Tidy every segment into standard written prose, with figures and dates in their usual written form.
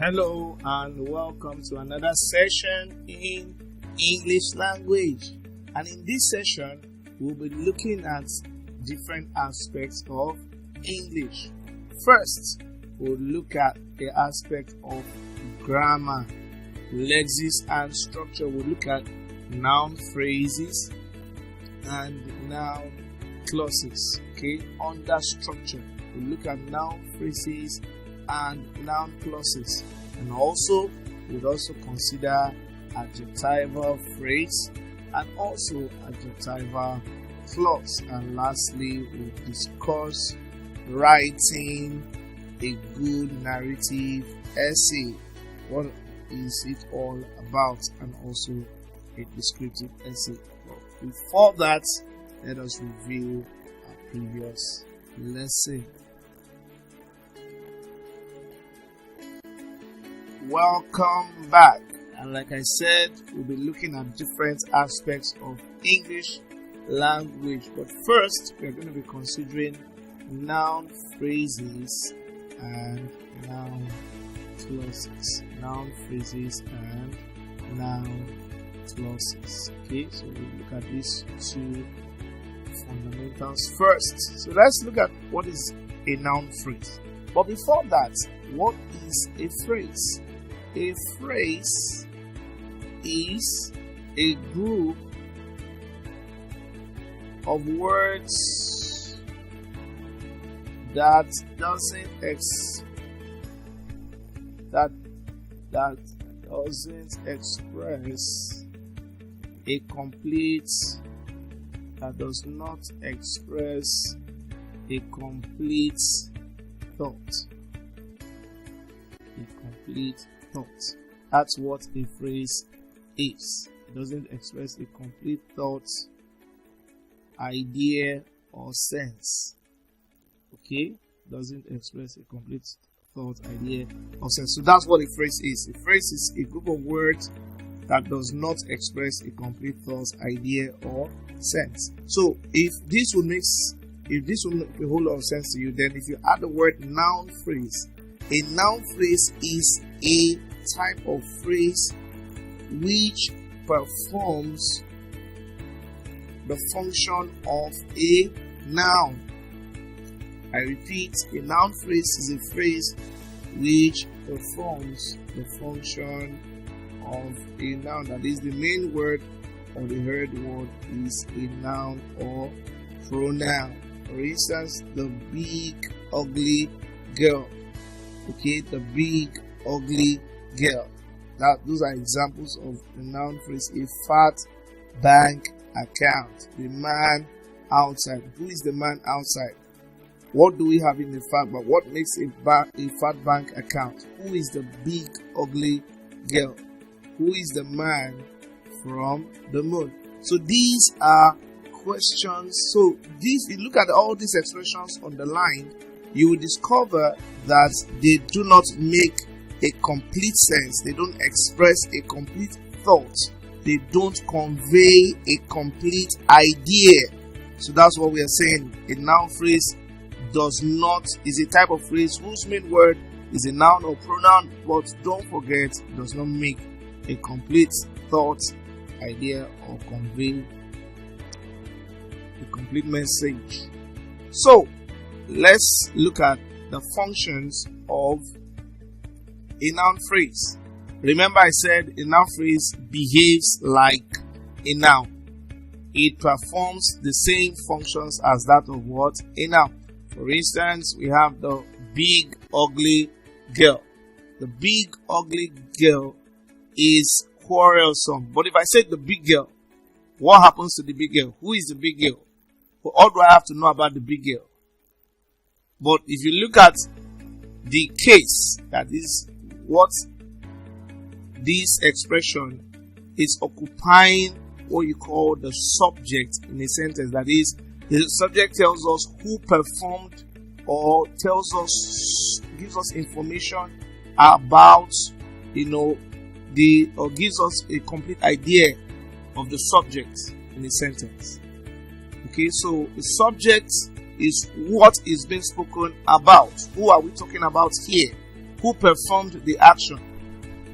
Hello and welcome to another session in English language. And in this session, we'll be looking at different aspects of English. First, we'll look at the aspect of grammar, lexis and structure. We'll look at noun phrases and noun clauses. Okay, under structure, we'll look at noun phrases and noun clauses, and also we'd also consider adjectival phrase and also adjectival clause. And lastly, we'll discuss writing a good narrative essay. What is it all about? And also a descriptive essay. But before that, let us review our previous lesson. Welcome back, and like I said, we'll be looking at different aspects of English language. But first, we're going to be considering noun phrases and noun clauses. Noun phrases and noun clauses. Okay, so we'll look at these two fundamentals first. So let's look at what is a noun phrase. But before that, what is a phrase? A phrase is a group of words that doesn't express a complete, that does not express a complete thought. A complete thought. That's what a phrase is. It doesn't express a complete thought, idea, or sense. Okay? Doesn't express a complete thought, idea, or sense. So that's what a phrase is. A phrase is a group of words that does not express a complete thought, idea, or sense. So if this will make a whole lot of sense to you, then if you add the word noun phrase, a noun phrase is a type of phrase which performs the function of a noun. I repeat, a noun phrase is a phrase which performs the function of a noun. That is, the main word or the heard word is a noun or pronoun. For instance, the big ugly girl. Okay, the big ugly girl. Those are examples of the noun phrase. A fat bank account. The man outside. Who is the man outside? What do we have in the fact? But what makes a fat bank account? Who is the big ugly girl? Who is the man from the moon? So these are questions. So if you look at all these expressions on the line, you will discover that they do not make a complete sense. They don't express a complete thought. They don't convey a complete idea. So that's what we are saying. A noun phrase is a type of phrase whose main word is a noun or pronoun, but don't forget, it does not make a complete thought, idea, or convey a complete message. So let's look at the functions of a noun phrase. Remember, I said a noun phrase behaves like a noun. It performs the same functions as that of what? A noun. For instance, we have the big ugly girl. The big ugly girl is quarrelsome. But if I say the big girl, what happens to the big girl? Who is the big girl? What do I have to know about the big girl? But if you look at the case, that is what this expression is occupying, what you call the subject in a sentence. That is, the subject tells us who performed, or gives us information about, or gives us a complete idea of the subject in a sentence. Okay, so the subject is what is being spoken about. Who are we talking about here? who performed the action.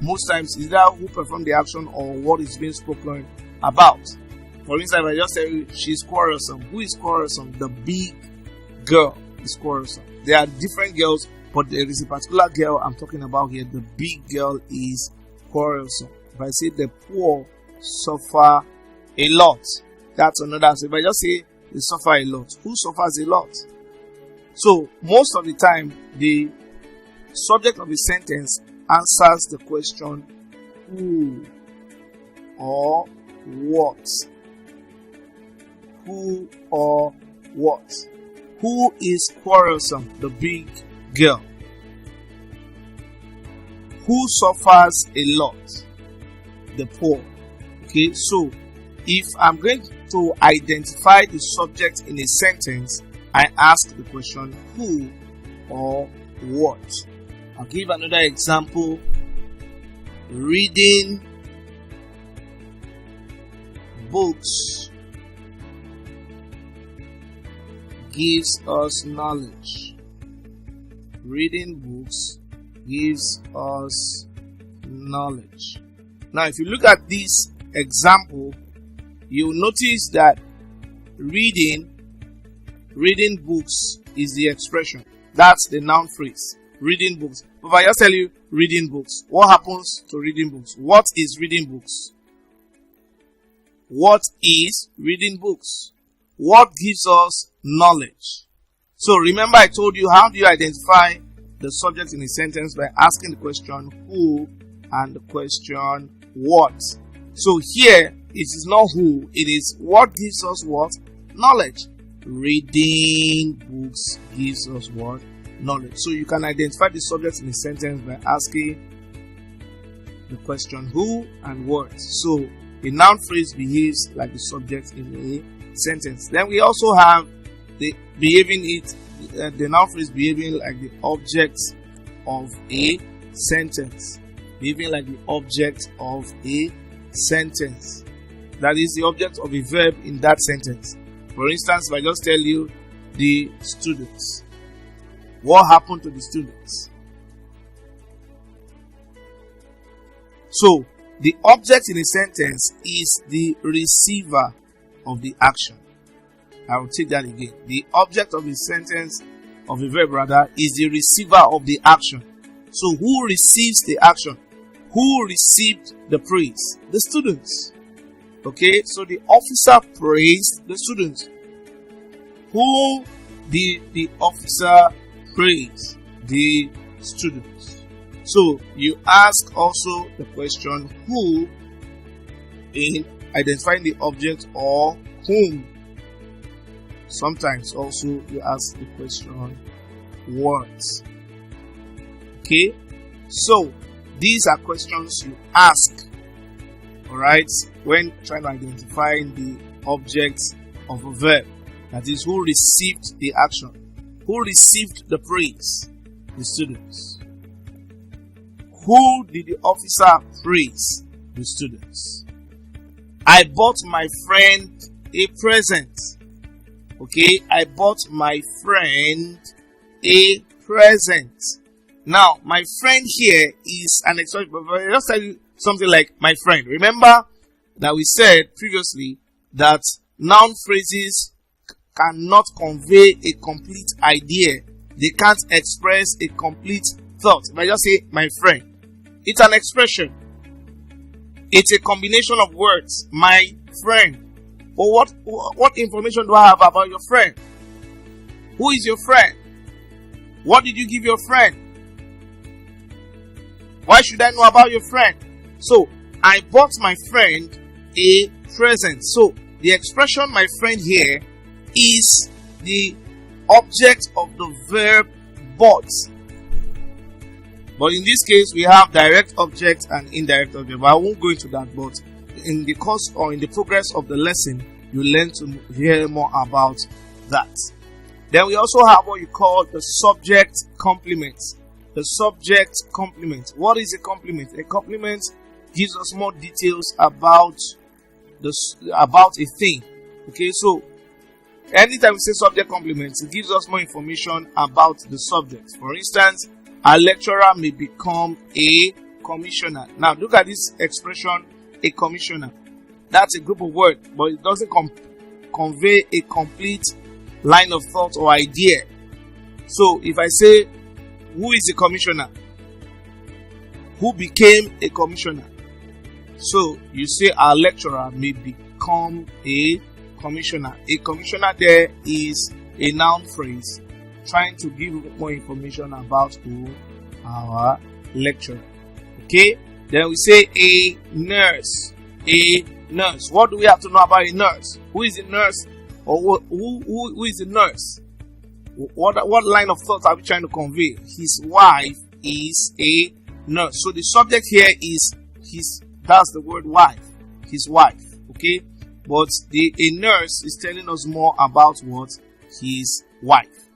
Most times, is that who performed the action or what is being spoken about. For instance, if I just tell you she's quarrelsome, who is quarrelsome? The big girl is quarrelsome. There are different girls, but there is a particular girl I'm talking about here. The big girl is quarrelsome. If I say the poor suffer a lot, that's another. So if I just say they suffer a lot, who suffers a lot? So most of the time, the subject of the sentence answers the question who or what. Who or what? Who is quarrelsome? The big girl. Who suffers a lot? The poor. Okay, so if I'm going to identify the subject in a sentence, I ask the question who or what. I'll give another example. Reading books gives us knowledge. Reading books gives us knowledge. Now, if you look at this example, you'll notice that reading books is the expression. That's the noun phrase. Reading books. If I just tell you reading books, what happens to reading books? What is reading books? What is reading books? What gives us knowledge? So remember I told you, how do you identify the subject in a sentence? By asking the question who and the question what. So here it is not who, it is what gives us what? Knowledge. Reading books gives us what? Knowledge. So you can identify the subject in a sentence by asking the question who and what. So a noun phrase behaves like the subject in a sentence. Then we also have the noun phrase behaving like the object of a sentence. Behaving like the object of a sentence. That is the object of a verb in that sentence. For instance, if I just tell you the students, what happened to the students? So, the object in a sentence is the receiver of the action. I will take that again. The object of a sentence, of a verb rather, is the receiver of the action. So, who receives the action? Who received the praise? The students. Okay, so the officer praised the students. Who did the officer praise? The students. So you ask also the question who in identifying the object, or whom. Sometimes also you ask the question what. Okay, so these are questions you ask, alright, when trying to identify the object of a verb. That is, who received the action? Who received the praise? The students. Who did the officer praise? The students. I bought my friend a present. Okay, I bought my friend a present. Now, my friend here is an expression, but I'll just tell you something like my friend. Remember that we said previously that noun phrases cannot convey a complete idea. They can't express a complete thought. If I just say my friend, it's an expression. It's a combination of words. My friend. But what information do I have about your friend? Who is your friend? What did you give your friend? Why should I know about your friend? So, I bought my friend a present. So, the expression my friend here is the object of the verb bought. But in this case, we have direct object and indirect object. But I won't go into that. But in the course or in the progress of the lesson, you learn to hear more about that. Then we also have what you call the subject complement. The subject complement. What is a complement? A complement gives us more details about a thing. Okay, so anytime we say subject complement, it gives us more information about the subject. For instance, a lecturer may become a commissioner. Now look at this expression, a commissioner. That's a group of words, but it doesn't convey a complete line of thought or idea. So if I say, who is a commissioner? Who became a commissioner? So you say a lecturer may become a commissioner. A commissioner there is a noun phrase trying to give more information about who? Our lecturer. Okay? Then we say a nurse. A nurse. What do we have to know about a nurse? Who is a nurse? Or who is a nurse? What line of thought are we trying to convey? His wife is a nurse. So the subject here is that's the word wife. His wife. Okay? But a nurse is telling us more about what? His wife.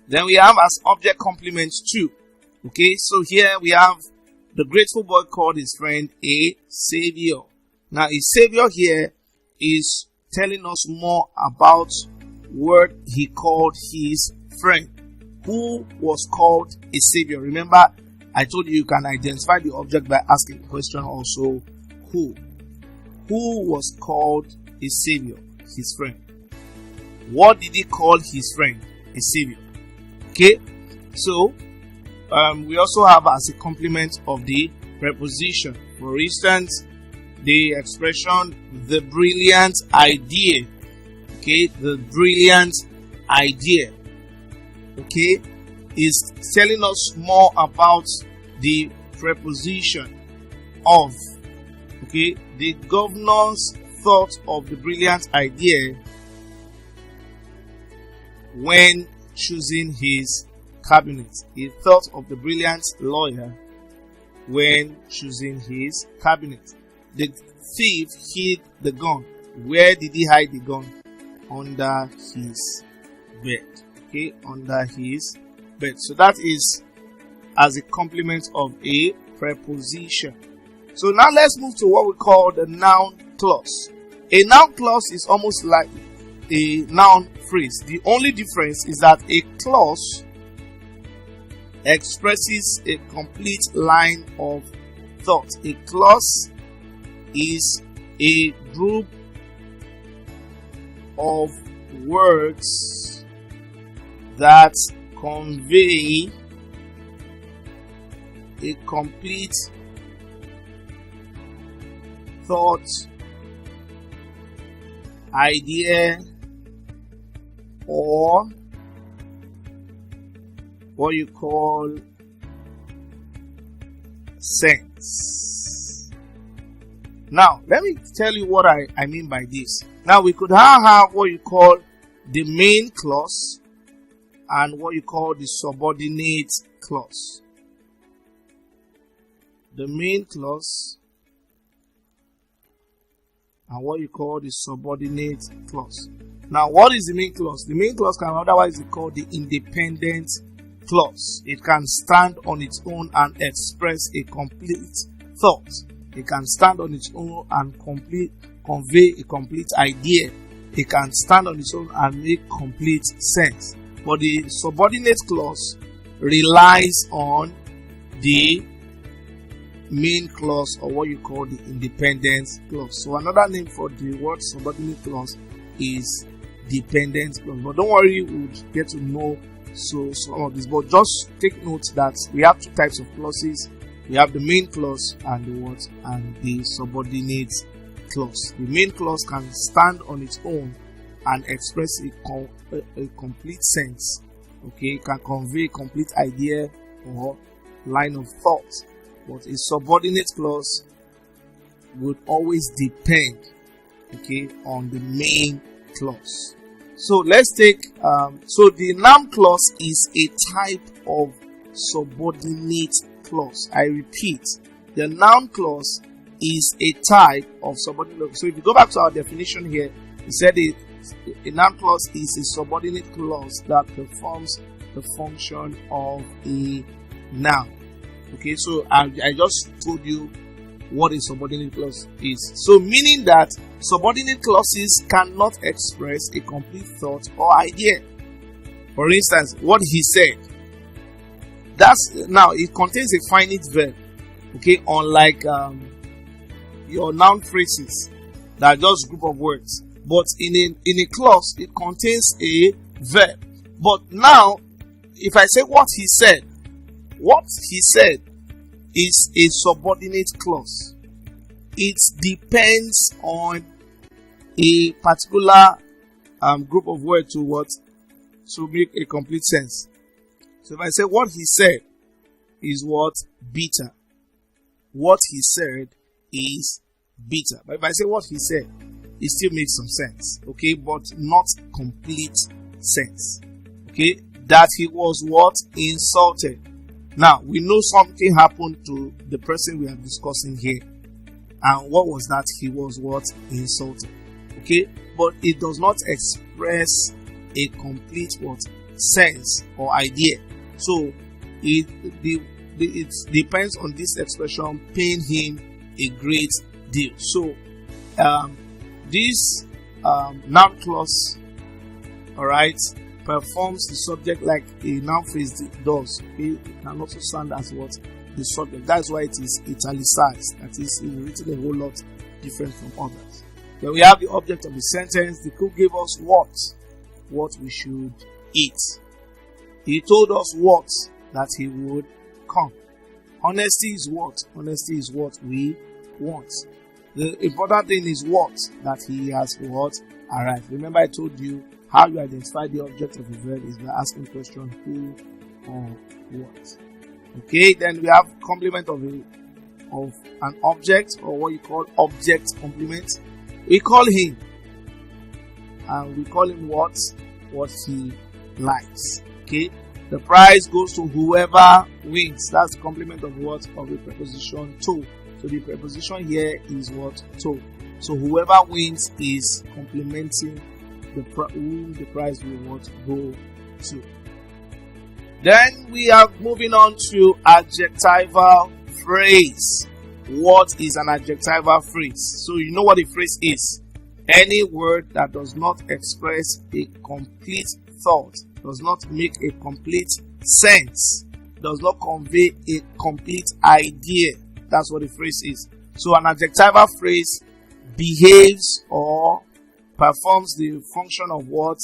Then we have as object complement too. Okay? So here we have the grateful boy called his friend a savior. Now a savior here is telling us more about what he called his friend, who was called a savior. Remember, I told you can identify the object by asking the question also, who was called a savior? His friend. What did he call his friend? A savior. Okay, so we also have as a complement of the preposition. For instance, the expression the brilliant idea. Okay, the brilliant idea. Okay, is telling us more about the preposition of. Okay, the governor's thought of the brilliant idea when choosing his cabinet. He thought of the brilliant lawyer when choosing his cabinet. The thief hid the gun. Where did he hide the gun? Under his bed. Okay, under his bed. So that is as a complement of a preposition. So now let's move to what we call the noun clause. A noun clause is almost like a noun phrase. The only difference is that a clause expresses a complete line of thought. A clause is a group of words that convey a complete thought, idea, or what you call sense. Now, let me tell you what I mean by this. Now, we could have what you call the main clause and what you call the subordinate clause. The main clause and what you call the subordinate clause. Now, what is the main clause? The main clause can otherwise be called the independent clause. It can stand on its own and express a complete thought. It can stand on its own and convey a complete idea. It can stand on its own and make complete sense. But the subordinate clause relies on the main clause, or what you call the independent clause. So another name for the word subordinate clause is dependent clause. But don't worry, we'll get to know some of this. But just take note that we have two types of clauses. We have the main clause and the subordinate clause. The main clause can stand on its own and express a complete sense. Okay, it can convey a complete idea or line of thought. But a subordinate clause would always depend, okay, on the main clause. So let's take, so the noun clause is a type of subordinate clause. I repeat, the noun clause is a type of subordinate clause. So if you go back to our definition here, we said a noun clause is a subordinate clause that performs the function of a noun. Okay, so I just told you what a subordinate clause is. So meaning that subordinate clauses cannot express a complete thought or idea. For instance, what he said. That's now it contains a finite verb. Okay, unlike your noun phrases that are just group of words. But in a clause, it contains a verb. But now, if I say what he said is a subordinate clause. It depends on a particular group of words to make a complete sense. So if I say what he said is what? Beta. What he said is beta. But if I say what he said, it still makes some sense. Okay, but not complete sense. Okay, that he was what? Insulted. Now, we know something happened to the person we are discussing here. And what was that? He was what? Insulted. Okay, but it does not express a complete what? Sense or idea. So, it depends on this expression paying him a great deal. So, this noun clause, alright, performs the subject like a noun phrase does. It can also stand as what? The subject. That's why it is italicized. That is written a whole lot different from others. Then we have the object of the sentence. The cook gave us what we should eat. He told us what? That he would come. Honesty is what? Honesty is what we want. The important thing is what? That he has what? Arrived. Remember I told you how you identify the object of a verb is by asking the question who or what. Okay, then we have complement of an object, or what you call object complement. We call him, and we call him what he likes. Okay, the prize goes to whoever wins. That's the complement of what? Of the preposition to. So the preposition here is what? To. So whoever wins is complementing whom the prize will what? Go to. Then we are moving on to adjectival phrase. What is an adjectival phrase? So you know what a phrase is. Any word that does not express a complete thought, does not make a complete sense, does not convey a complete idea. That's what a phrase is. So an adjectival phrase behaves or performs the function of what?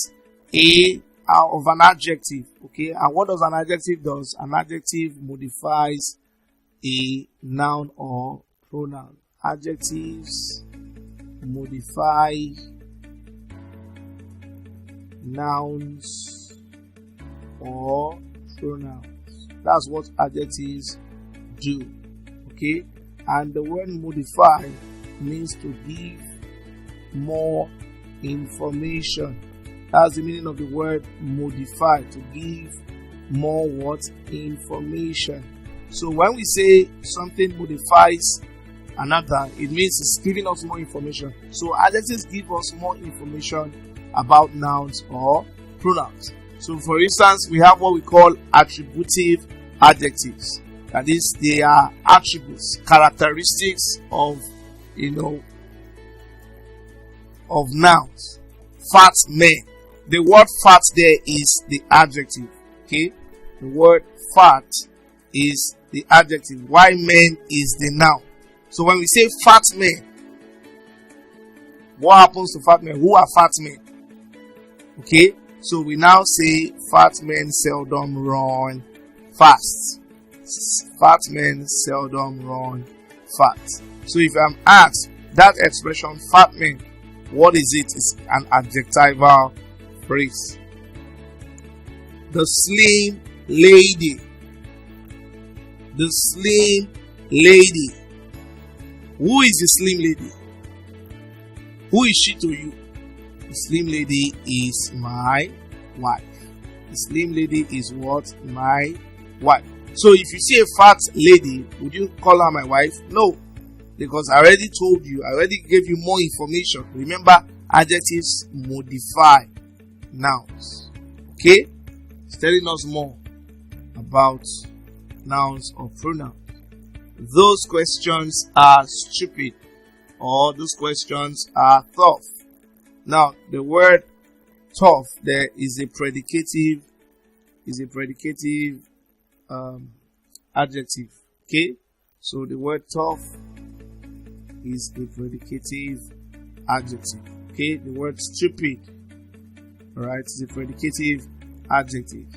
Of an adjective. Okay, and what does an adjective do? An adjective modifies a noun or pronoun. Adjectives modify nouns or pronouns. That's what adjectives do. Okay, and the word modify means to give more information. That's the meaning of the word modify, to give more what? Information. So when we say something modifies another, it means it's giving us more information. So adjectives give us more information about nouns or pronouns. So for instance, we have what we call attributive adjectives. That is, they are attributes, characteristics of nouns. Fat man. The word fat there is the adjective. Okay? The word fat is the adjective. While man is the noun. So when we say fat man, what happens to fat men? Who are fat men? Okay? So we now say fat men seldom run fast. Fat men seldom run fast. So if I'm asked that expression fat men, what is it? It's an adjectival phrase. The slim lady. The slim lady. Who is the slim lady? Who is she to you? The slim lady is my wife. The slim lady is what? My wife. So if you see a fat lady, would you call her my wife? No. Because I already told you, I already gave you more information. Remember, adjectives modify nouns. Okay? It's telling us more about nouns or pronouns. Those questions are stupid, or those questions are tough. Now, the word tough there is a predicative adjective. Okay, so the word tough is a predicative adjective. Okay, the word stupid, alright, is a predicative adjective.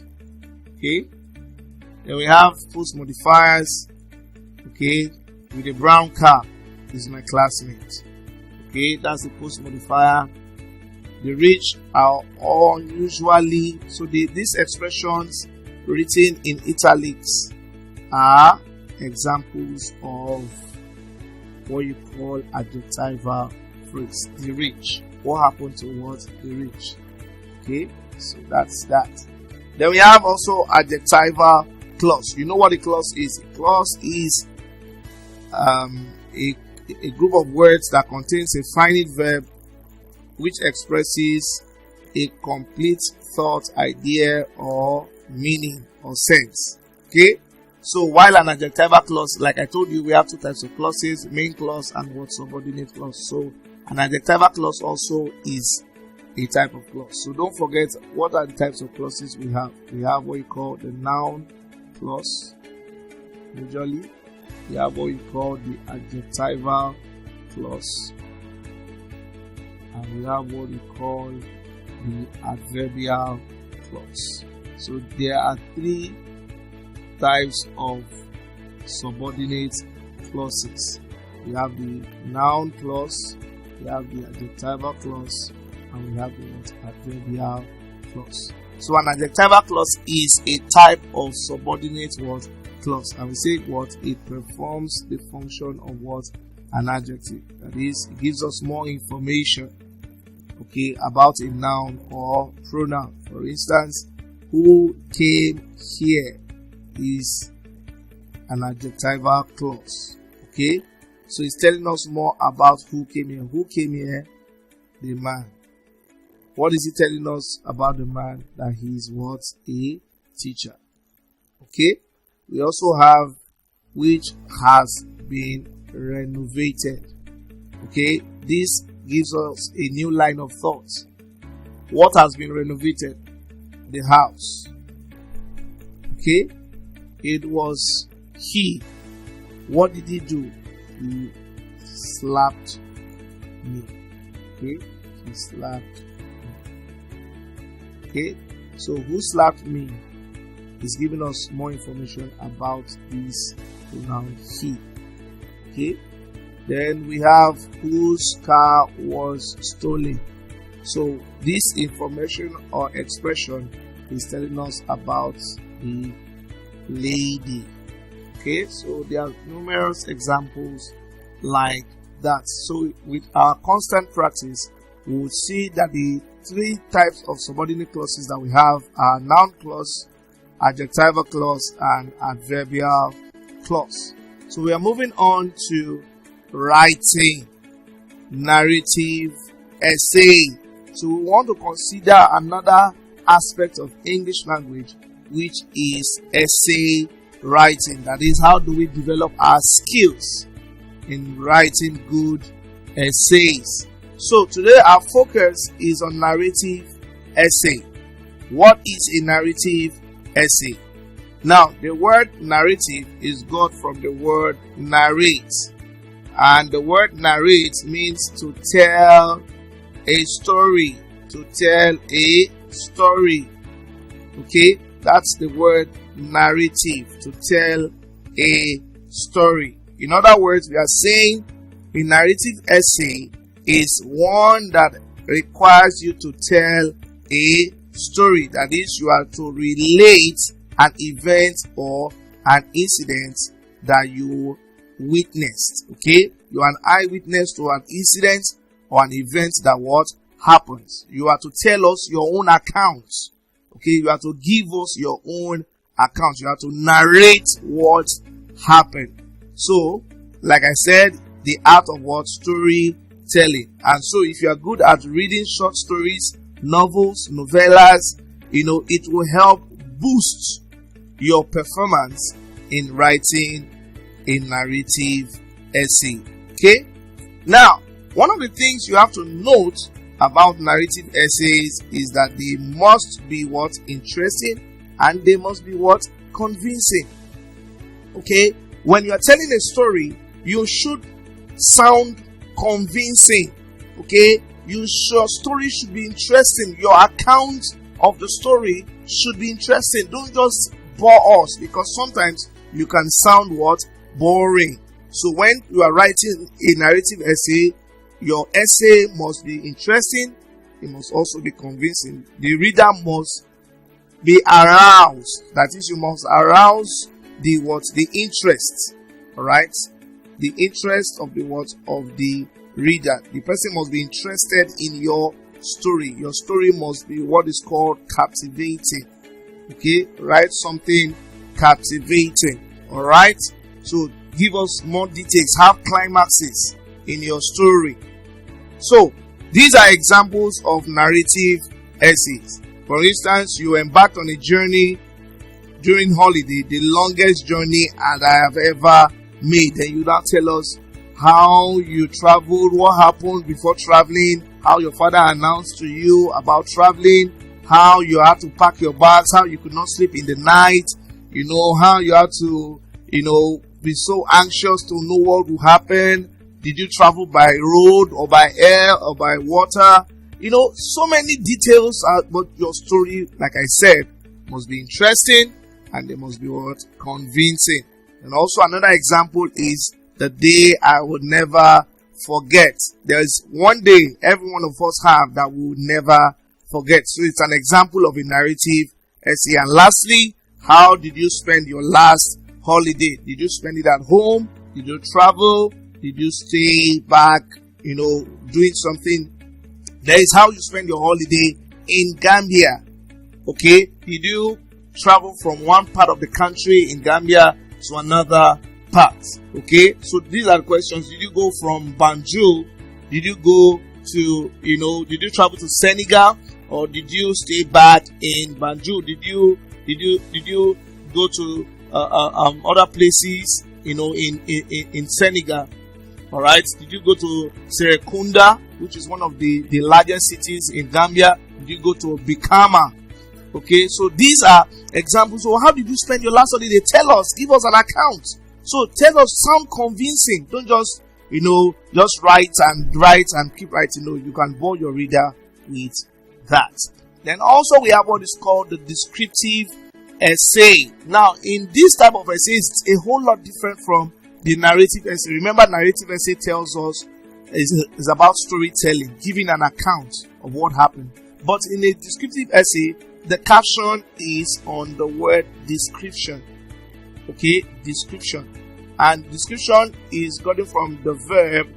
Okay, then we have post modifiers. Okay, with a brown car is my classmate. Okay, that's the post modifier. The rich are unusually, so these expressions written in italics are examples of what you call adjectival phrase. The rich. What happened to what? The rich. Okay, so that's that. Then we have also adjectival clause. You know what a clause is? A clause is a group of words that contains a finite verb which expresses a complete thought, idea, or meaning or sense. Okay, so while an adjectival clause, like I told you, we have two types of clauses: main clause and what subordinate clause. So an adjectival clause also is a type of clause. So don't forget, what are the types of clauses we have? We have what you call the noun clause. Usually we have what you call the adjectival clause, and we have what we call the adverbial clause. So there are three types of subordinate clauses. We have the noun clause, we have the adjectival clause, and we have the adverbial clause. So an adjectival clause is a type of subordinate word clause, and we say what? It performs the function of what? An adjective. That is, it gives us more information, okay, about a noun or pronoun. For instance, who came here is an adjectival clause. Okay, so it's telling us more about who came here. Who came here? The man. What is it telling us about the man? That he is what? A teacher. Okay, we also have which has been renovated. Okay, this gives us a new line of thought. What has been renovated? The house. Okay, it was he. What did he do? He slapped me. Okay, he slapped me. Okay, so who slapped me is giving us more information about this pronoun he. Okay, then we have whose car was stolen. So this information or expression is telling us about the lady. Okay, so there are numerous examples like that. So with our constant practice, we will see that the three types of subordinate clauses that we have are noun clause, adjectival clause, and adverbial clause. So we are moving on to writing, narrative, essay. So we want to consider another aspect of English language, which is essay writing. That is, how do we develop our skills in writing good essays? So today our focus is on narrative essay. What is a narrative essay? Now, the word narrative is got from the word narrate, and the word narrate means to tell a story. To tell a story. Okay, that's the word narrative, to tell a story. In other words, we are saying a narrative essay is one that requires you to tell a story. That is, you are to relate an event or an incident that you witnessed. Okay, you are an eyewitness to an incident or an event that what happens. You are to tell us your own account. Okay, you have to give us your own account. You have to narrate what happened. So, like I said, the art of what? Storytelling. And so, if you are good at reading short stories, novels, novellas, it will help boost your performance in writing a narrative essay. Okay? Now, one of the things you have to note about narrative essays is that they must be what? Interesting, and they must be what? convincing. Okay, when you are telling a story, you should sound convincing. Okay, your story should be interesting. Your account of the story should be interesting. Don't just bore us, because sometimes you can sound what? Boring. So when you are writing a narrative essay, your essay must be interesting. It must also be convincing. The reader must be aroused. That is, you must arouse the interest. Alright? The interest of the of the reader. The person must be interested in your story. Your story must be what is called captivating. Okay? Write something captivating. Alright? So give us more details. Have climaxes in your story. So these are examples of narrative essays. For instance, you embarked on a journey during holiday, the longest journey that I have ever made. Then you now tell us how you traveled, what happened before traveling, how your father announced to you about traveling, how you had to pack your bags, how you could not sleep in the night, how you had to, be so anxious to know what will happen. Did you travel by road or by air or by water? So many details, but your story, like I said, must be interesting and they must be convincing. And also another example is the day I would never forget. There is one day every one of us have that we will never forget. So it's an example of a narrative essay. And lastly, how did you spend your last holiday? Did you spend it at home? Did you travel? Did you stay back, doing something? That is how you spend your holiday in Gambia. Okay? Did you travel from one part of the country in Gambia to another part? Okay? So these are the questions. Did you go from Banjul? Did you go to, did you travel to Senegal? Or did you stay back in Banjul? Did you go to other places, in Senegal? All right. Did you go to Serekunda, which is one of the largest cities in Gambia? Did you go to Bikama? Okay. So these are examples. So how did you spend your last holiday? Tell us. Give us an account. So tell us, sound convincing. Don't just, just write and keep writing. No, you can bore your reader with that. Then also we have what is called the descriptive essay. Now, in this type of essay, it's a whole lot different from the narrative essay. Remember, narrative essay tells us is about storytelling, giving an account of what happened. But in a descriptive essay, the caption is on the word description. Okay, description. And description is gotten from the verb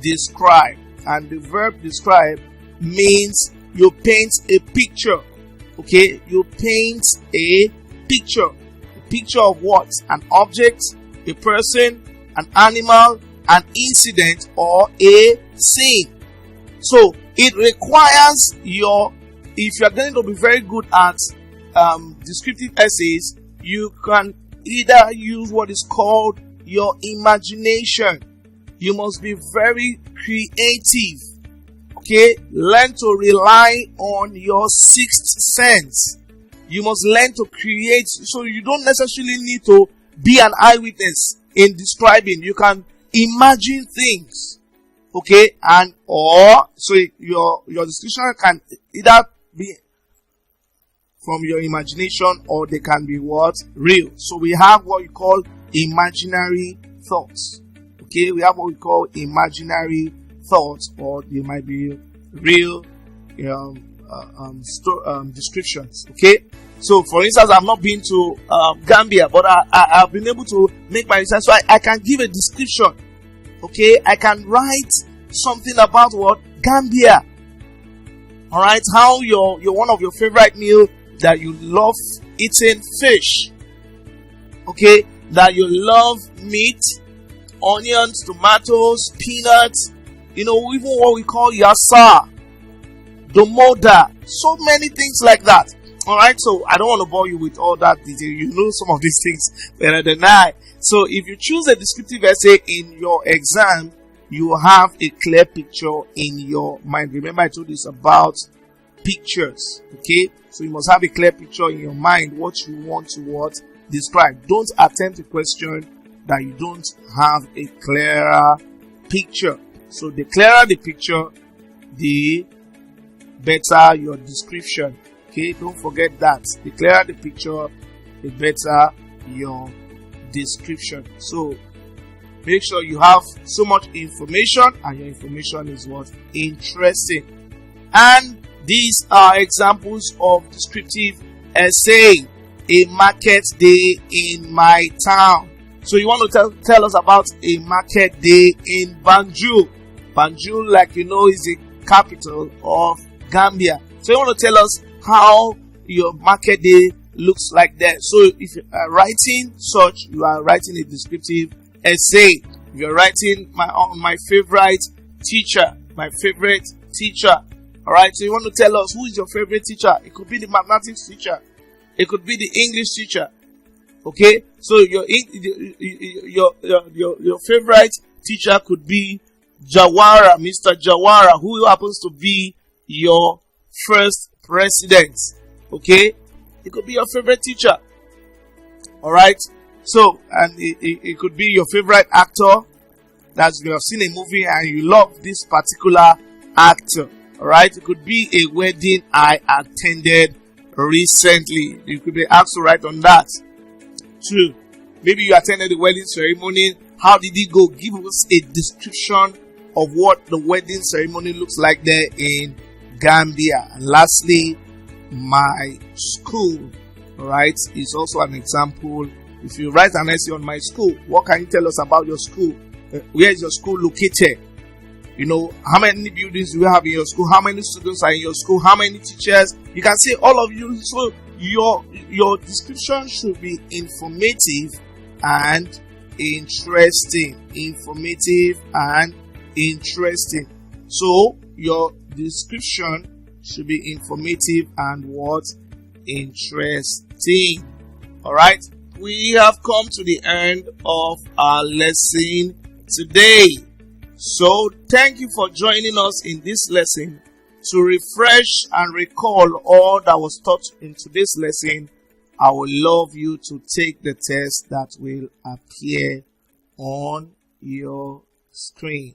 describe. And the verb describe means you paint a picture. Okay, you paint a picture. A picture of what? An object, a person, an animal, an incident, or a scene. So it requires if you're going to be very good at descriptive essays, you can either use what is called your imagination. You must be very creative. Okay, learn to rely on your sixth sense. You must learn to create, so you don't necessarily need to be an eyewitness in describing. You can imagine things. Okay, so your description can either be from your imagination or they can be real. So we have what we call imaginary thoughts. Okay, we have what we call imaginary thoughts, or they might be real descriptions. Okay, so for instance, I've not been to Gambia, but I've been able to make my research, so I can give a description. Okay, I can write something about Gambia. All right, how your one of your favorite meal, that you love eating fish. Okay, that you love meat, onions, tomatoes, peanuts. Even what we call yassa, domoda, so many things like that. All right, so I don't want to bore you with all that detail. You know some of these things better than I. So if you choose a descriptive essay in your exam, you have a clear picture in your mind. Remember, I told you about pictures. Okay, so you must have a clear picture in your mind what you want to describe. Don't attempt a question that you don't have a clearer picture. So the clearer the picture, the better your description. Okay, don't forget that. The clearer the picture, the better your description. So make sure you have so much information and your information is what? Interesting. And these are examples of descriptive essay. A market day in my town. So you want to tell us about a market day in Banjul. Banjul, like you know, is the capital of Gambia. So you want to tell us how your market day looks like that. So if you are writing such, you are writing a descriptive essay. If you're writing my favorite teacher, all right. So you want to tell us who is your favorite teacher. It could be the mathematics teacher. It could be the English teacher. Okay. So your favorite teacher could be Jawara, Mr. Jawara, who happens to be your first president. Okay. It could be your favorite teacher. All right. So, and it could be your favorite actor that you have seen a movie and you love this particular actor. Alright, it could be a wedding I attended recently. You could be asked to write on that. 2. Maybe you attended the wedding ceremony. How did it go? Give us a description of what the wedding ceremony looks like there in Gambia. And lastly, my school. Alright, is also an example. If you write an essay on my school, what can you tell us about your school? Where is your school located? You know, how many buildings do you have in your school? How many students are in your school? How many teachers? You can say all of you. So your description should be informative and interesting. Informative and interesting. So your description should be informative and what? Interesting. Alright. We have come to the end of our lesson today. So thank you for joining us in this lesson. To refresh and recall all that was taught in today's lesson, I would love you to take the test that will appear on your screen.